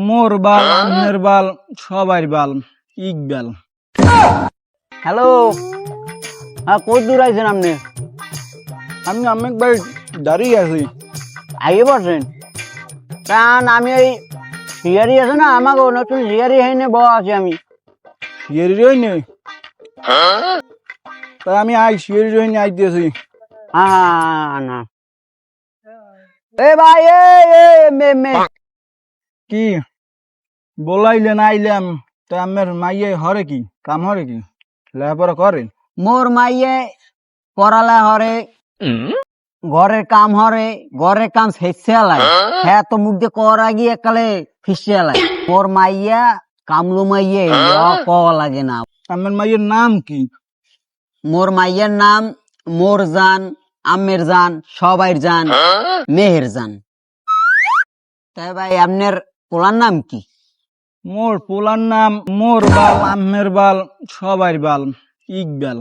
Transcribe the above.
মোর বাল, আমের বাল, সবার বাল, ইকবাল। হ্যালো, হ্যাঁ কত দূর আইছেন আপনি? আমি অনেক ভাই দাঁড়িয়ে আছি। আগে বসেন। কারণ আমি ওই সিয়ারি আছে না, আমাকে নতুন সিয়ারি হয়নি বউ আছি আমি। শিয়ারি রই নেই, তাই আমি আই শিয়ারি রই নি আইতেছি। হ্যাঁ না এ ভাই মে কি বলাইলেন আইলাম, তা আমার মাইয়ে হরে কি কাম হরে কি লেখাপড়া করে? মোর মাইয়ে পড়ালে হরে, ঘরের কাম হরে, ঘরের কাম শেষে আলাই। হ্যাঁ তো মুখ দিয়ে করা গিয়ে একালে ফিসে আলাই। মোর মাইয়া কামলু মাইয়ে ক লাগে না। আমার মাইয়ের নাম কি? মোর মাইয়ের নাম মোর জান, আমের জান, সবাইর জান, মেহের জান। তাই ভাই আপনার পোলার নাম কি? মোর পোলার নাম মোর বাল, আমের বাল, সবার বাল, ইকবাল।